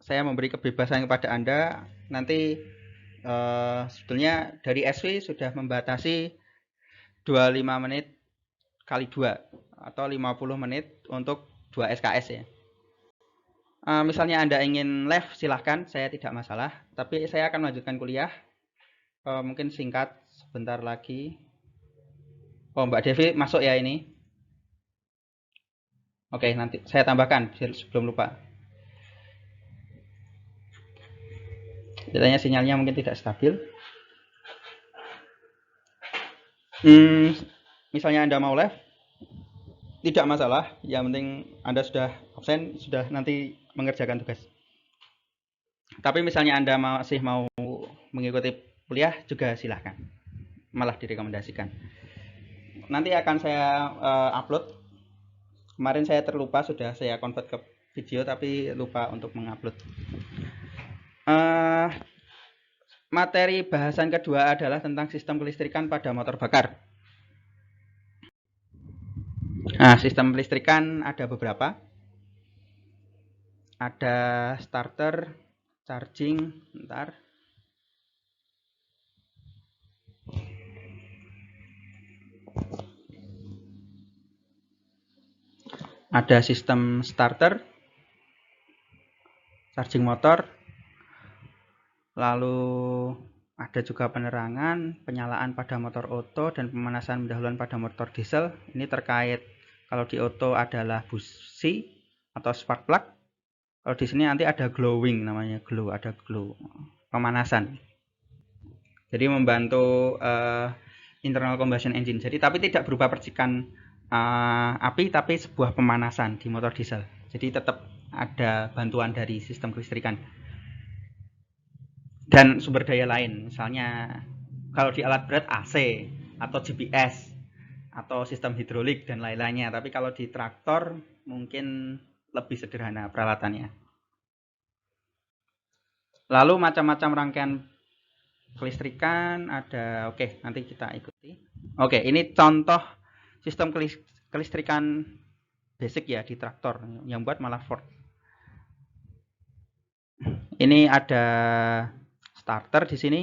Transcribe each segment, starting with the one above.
saya memberi kebebasan kepada Anda. Nanti sebetulnya dari SV sudah membatasi 25 menit kali 2 atau 50 menit untuk 2 SKS ya. Misalnya Anda ingin live silahkan, saya tidak masalah. Tapi saya akan melanjutkan kuliah. Mungkin singkat sebentar lagi. Oh, Mbak Devi masuk ya ini. Oke, nanti saya tambahkan sebelum lupa. Katanya sinyalnya mungkin tidak stabil. Misalnya Anda mau live, tidak masalah. Yang penting Anda sudah absen, sudah nanti mengerjakan tugas. Tapi misalnya Anda masih mau mengikuti kuliah juga silahkan. Malah direkomendasikan. Nanti akan saya upload. Kemarin saya terlupa, sudah saya convert ke video tapi lupa untuk mengupload. Materi bahasan kedua adalah tentang sistem kelistrikan pada motor bakar. Nah, sistem kelistrikan ada beberapa. Ada starter, charging, bentar. Ada sistem starter, charging motor, lalu ada juga penerangan, penyalaan pada motor oto, dan pemanasan pendahuluan pada motor diesel. Ini terkait kalau di oto adalah busi atau spark plug. Kalau di sini nanti ada glowing, namanya glow, ada glow, pemanasan. Jadi membantu internal combustion engine. Jadi tapi tidak berupa percikan api, tapi sebuah pemanasan di motor diesel. Jadi tetap ada bantuan dari sistem kelistrikan dan sumber daya lain. Misalnya kalau di alat berat AC atau GPS atau sistem hidrolik dan lain-lainnya. Tapi kalau di traktor mungkin lebih sederhana peralatannya. Lalu macam-macam rangkaian kelistrikan ada. Oke, nanti kita ikuti. Oke, ini contoh sistem kelistrikan basic ya di traktor yang buat malah Ford. Ini ada starter di sini.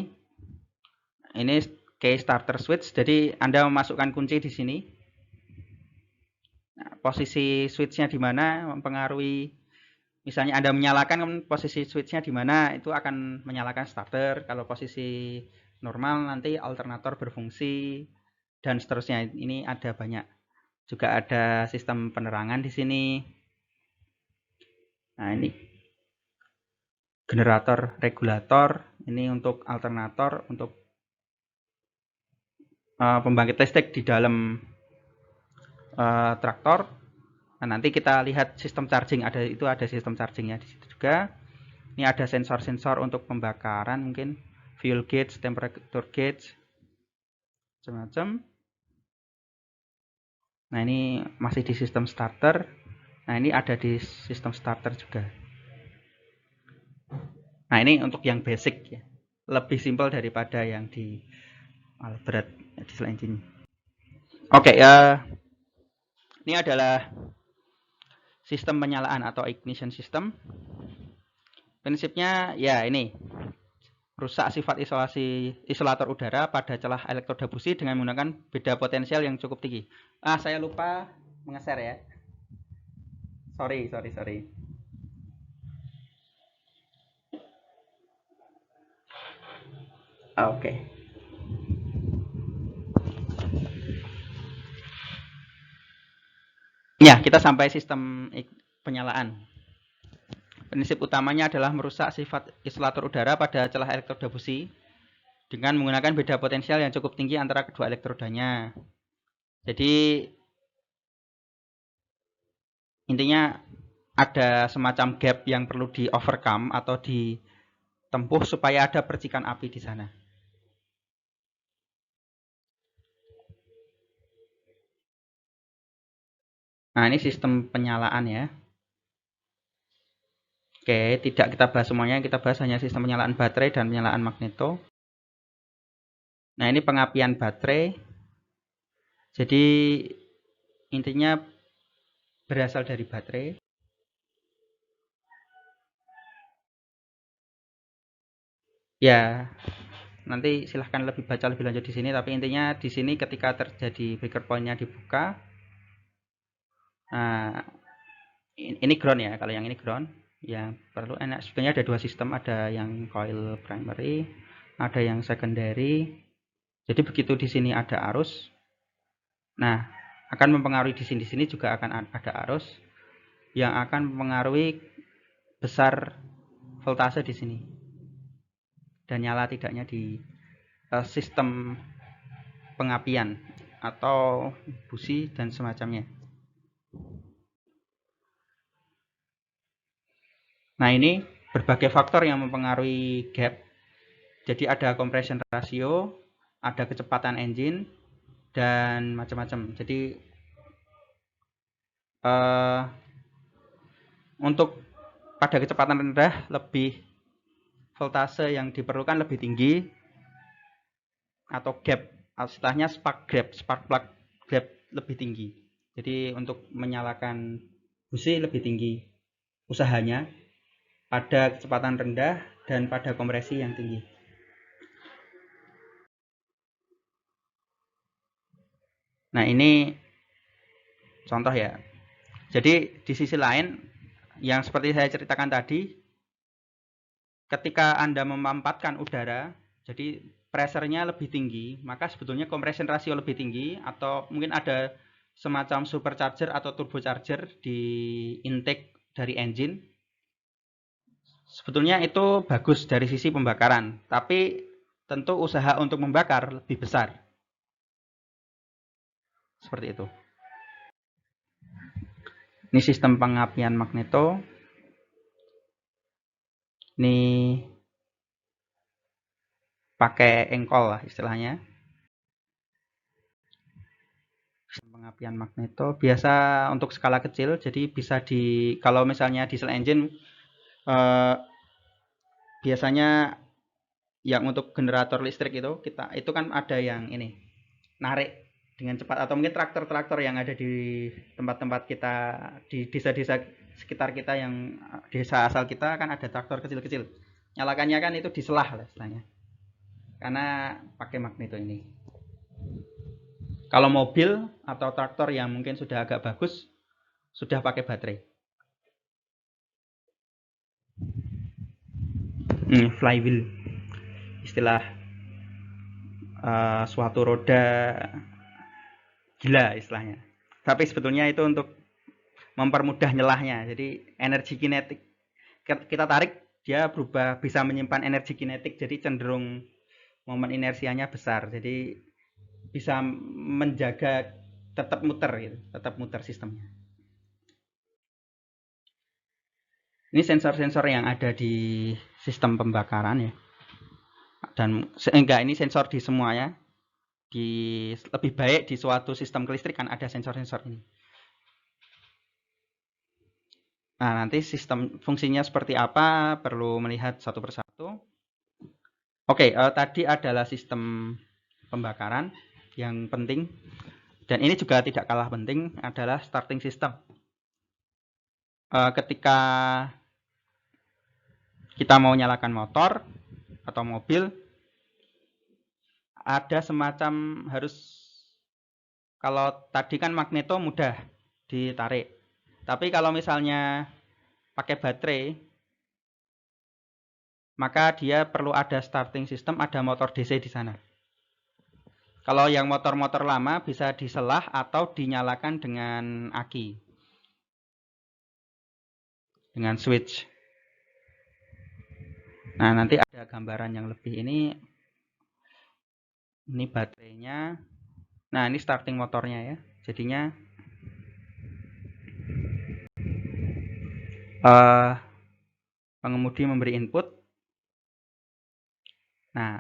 Ini key starter switch. Jadi Anda memasukkan kunci di sini. Nah, posisi switchnya di mana mempengaruhi. Misalnya Anda menyalakan posisi switchnya di mana, itu akan menyalakan starter. Kalau posisi normal nanti alternator berfungsi dan seterusnya. Ini ada banyak. Juga ada sistem penerangan di sini. Nah, ini generator regulator, ini untuk alternator, untuk pembangkit listrik di dalam traktor. Nah, nanti kita lihat sistem charging, ada sistem chargingnya di situ juga. Ini ada sensor-sensor untuk pembakaran, mungkin fuel gauge, temperature gauge, macam-macam. Nah, ini masih di sistem starter. Nah, ini ada di sistem starter juga. Nah, ini untuk yang basic ya. Lebih simpel daripada yang di alat berat diesel engine. Oke, ini adalah sistem penyalaan atau ignition system. Prinsipnya ya ini. Rusak sifat isolator udara pada celah elektroda busi dengan menggunakan beda potensial yang cukup tinggi. Saya lupa mengeser ya. Sorry. Oke. Ya, kita sampai sistem penyalaan. Prinsip utamanya adalah merusak sifat isolator udara pada celah elektroda busi dengan menggunakan beda potensial yang cukup tinggi antara kedua elektrodanya. Jadi intinya ada semacam gap yang perlu di overcome atau ditempuh supaya ada percikan api di sana. Nah, ini sistem penyalaan ya. Oke, tidak kita bahas semuanya, kita bahas hanya sistem penyalaan baterai dan penyalaan magneto. Nah, ini pengapian baterai. Jadi intinya berasal dari baterai. Ya, nanti silahkan baca lebih lanjut di sini, tapi intinya di sini ketika terjadi breaker point-nya dibuka, nah ini ground ya, kalau yang ini ground, yang perlu enak sebetulnya ada dua sistem, ada yang coil primary, ada yang secondary. Jadi begitu di sini ada arus, nah akan mempengaruhi di sini juga akan ada arus yang akan mempengaruhi besar voltase di sini dan nyala tidaknya di sistem pengapian atau busi dan semacamnya. Nah, ini berbagai faktor yang mempengaruhi gap. Jadi ada compression ratio, ada kecepatan engine, dan macam-macam. Jadi untuk pada kecepatan rendah lebih voltase yang diperlukan lebih tinggi atau gap, istilahnya spark plug gap lebih tinggi. Jadi untuk menyalakan busi lebih tinggi usahanya pada kecepatan rendah dan pada kompresi yang tinggi. Nah, ini contoh ya. Jadi di sisi lain yang seperti saya ceritakan tadi, ketika Anda memampatkan udara, jadi pressure-nya lebih tinggi, maka sebetulnya compression ratio lebih tinggi, atau mungkin ada semacam supercharger atau turbocharger di intake dari engine. Sebetulnya itu bagus dari sisi pembakaran, tapi tentu usaha untuk membakar lebih besar. Seperti itu. Ini sistem pengapian magneto. Ini pakai engkol lah istilahnya. Sistem pengapian magneto biasa untuk skala kecil, jadi bisa kalau misalnya diesel engine biasanya yang untuk generator listrik itu kan ada yang ini narik dengan cepat, atau mungkin traktor-traktor yang ada di tempat-tempat kita di desa-desa sekitar kita, yang desa asal kita kan ada traktor kecil-kecil, nyalakannya kan itu diselah lah istilahnya, karena pakai magneto ini. Kalau mobil atau traktor yang mungkin sudah agak bagus sudah pakai baterai. Flywheel, istilah suatu roda gila istilahnya. Tapi sebetulnya itu untuk mempermudah nyelahnya. Jadi energi kinetik kita tarik, dia berubah, bisa menyimpan energi kinetik, jadi cenderung momen inersianya besar. Jadi bisa menjaga tetap muter gitu, tetap muter sistemnya. Ini sensor-sensor yang ada di sistem pembakaran ya. Dan ini sensor di semuanya. Lebih baik di suatu sistem kelistrikan ada sensor-sensor ini. Nah, nanti sistem fungsinya seperti apa perlu melihat satu persatu. Oke, tadi adalah sistem pembakaran yang penting, dan ini juga tidak kalah penting adalah starting system. Ketika kita mau nyalakan motor atau mobil, ada semacam kalau tadi kan magneto mudah ditarik, tapi kalau misalnya pakai baterai, maka dia perlu ada starting system, ada motor DC di sana. Kalau yang motor-motor lama bisa diselah atau dinyalakan dengan aki, dengan switch. Nah, nanti ada gambaran yang lebih ini baterainya. Nah, ini starting motornya ya. Jadinya pengemudi memberi input. Nah,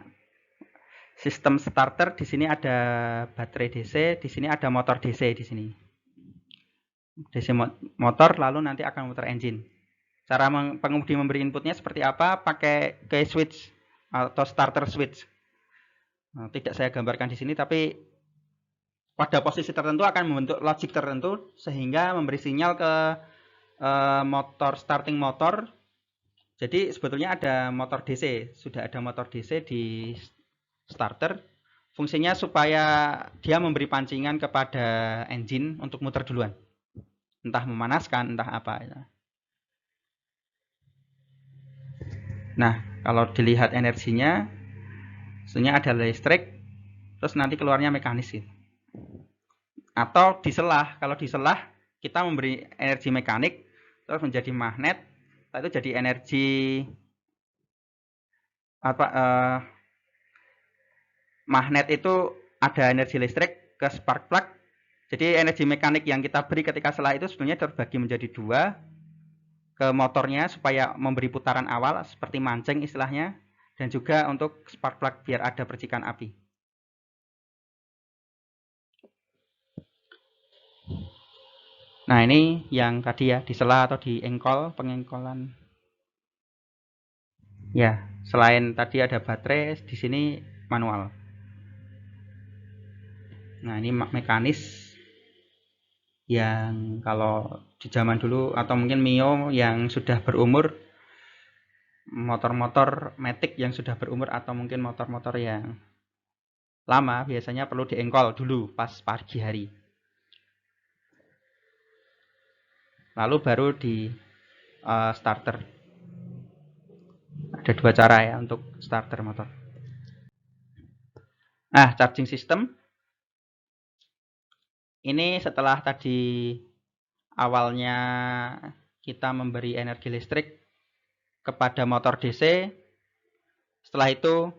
sistem starter di sini ada baterai DC, di sini ada motor DC di sini. DC motor, lalu nanti akan muter engine. Cara pengemudi memberi inputnya seperti apa? Pakai key switch atau starter switch. Nah, tidak saya gambarkan di sini, tapi pada posisi tertentu akan membentuk logic tertentu sehingga memberi sinyal ke motor, starting motor, Jadi sebetulnya ada motor DC, sudah ada motor DC di starter. Fungsinya supaya dia memberi pancingan kepada engine untuk muter duluan. Entah memanaskan, entah apa. Nah, kalau dilihat energinya, sebenarnya ada listrik, terus nanti keluarnya mekanis gitu. Atau diselah, kalau diselah kita memberi energi mekanik, terus menjadi magnet, itu jadi energi apa? Magnet itu ada energi listrik ke spark plug. Jadi energi mekanik yang kita beri ketika selah itu sebenarnya terbagi menjadi dua, ke motornya supaya memberi putaran awal seperti mancing istilahnya, dan juga untuk spark plug biar ada percikan api. Nah, ini yang tadi ya, disela atau diengkol, pengengkolan. Ya, selain tadi ada baterai, di sini manual. Nah, ini mekanis yang kalau di zaman dulu atau mungkin Mio yang sudah berumur, motor-motor Matic yang sudah berumur atau mungkin motor-motor yang lama biasanya perlu diengkol dulu pas pagi hari. Lalu baru di starter. Ada dua cara ya untuk starter motor. Nah, charging system. Ini setelah tadi awalnya kita memberi energi listrik kepada motor DC, setelah itu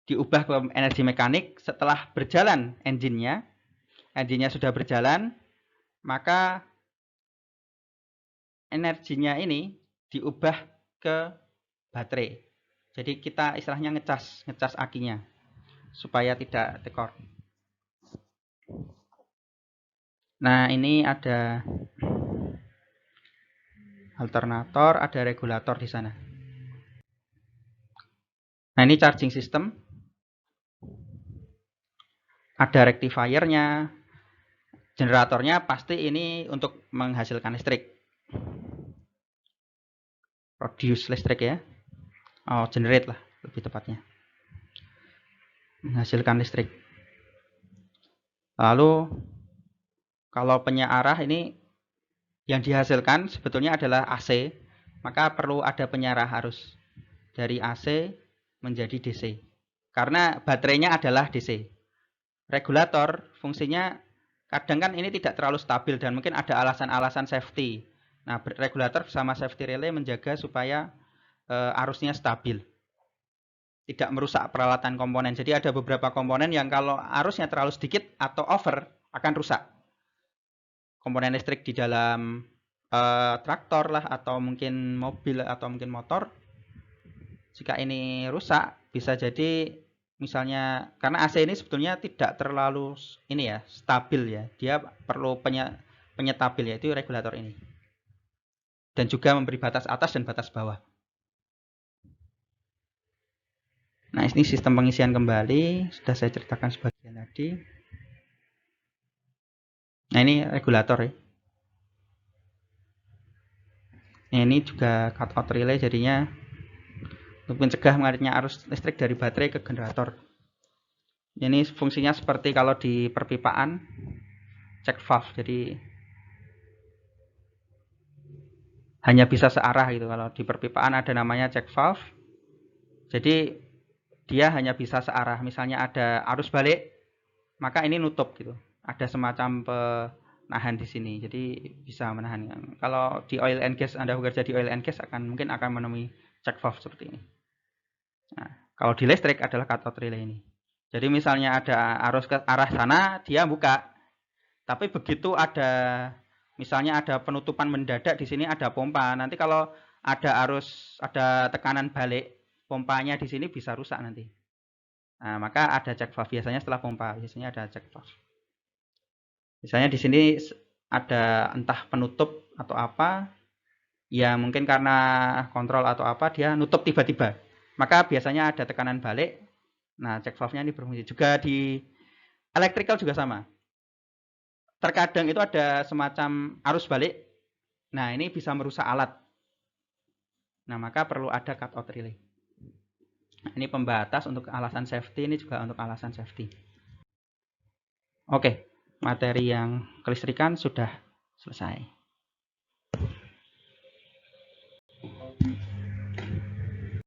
diubah ke energi mekanik. Setelah berjalan engine-nya sudah berjalan, maka energinya ini diubah ke baterai. Jadi kita istilahnya ngecas akinya supaya tidak tekor. Nah, ini ada alternator, ada regulator di sana. Nah, ini charging system. Ada rectifiernya. Generatornya pasti ini untuk menghasilkan listrik. Produce listrik ya. Oh, generate lah lebih tepatnya. Menghasilkan listrik. Lalu kalau penyearah ini yang dihasilkan sebetulnya adalah AC, maka perlu ada penyarah arus dari AC menjadi DC. Karena baterainya adalah DC. Regulator fungsinya kadang kan ini tidak terlalu stabil dan mungkin ada alasan-alasan safety. Nah, regulator bersama safety relay menjaga supaya arusnya stabil. Tidak merusak peralatan komponen. Jadi ada beberapa komponen yang kalau arusnya terlalu sedikit atau over akan rusak. Komponen listrik di dalam traktor lah atau mungkin mobil atau mungkin motor. Jika ini rusak bisa jadi misalnya karena AC ini sebetulnya tidak terlalu ini ya stabil ya, dia perlu penyetabil yaitu regulator ini, dan juga memberi batas atas dan batas bawah. Nah, ini sistem pengisian kembali sudah saya ceritakan sebagian tadi. Nah, ini regulator ya. Nah, ini juga cut out relay jadinya untuk mencegah mengalirnya arus listrik dari baterai ke generator. Ini fungsinya seperti kalau di perpipaan check valve, jadi hanya bisa searah gitu. Kalau di perpipaan ada namanya check valve, jadi dia hanya bisa searah. Misalnya ada arus balik, maka ini nutup gitu. Ada semacam penahan di sini, jadi bisa menahan. Kalau di oil and gas, Anda bekerja di oil and gas mungkin akan menemui check valve seperti ini. Nah, kalau di listrik adalah cut out relay ini. Jadi misalnya ada arus ke arah sana, dia buka. Tapi begitu ada misalnya ada penutupan mendadak di sini ada pompa. Nanti kalau ada arus, ada tekanan balik, pompanya di sini bisa rusak nanti. Nah, maka ada check valve biasanya setelah pompa, biasanya ada check valve. Misalnya di sini ada entah penutup atau apa, ya mungkin karena kontrol atau apa dia nutup tiba-tiba. Maka biasanya ada tekanan balik. Nah, check valve-nya ini berfungsi. Juga di electrical juga sama. Terkadang itu ada semacam arus balik. Nah, ini bisa merusak alat. Nah, maka perlu ada cutout relay. Ini pembatas untuk alasan safety, ini juga untuk alasan safety. Oke, materi yang kelistrikan sudah selesai.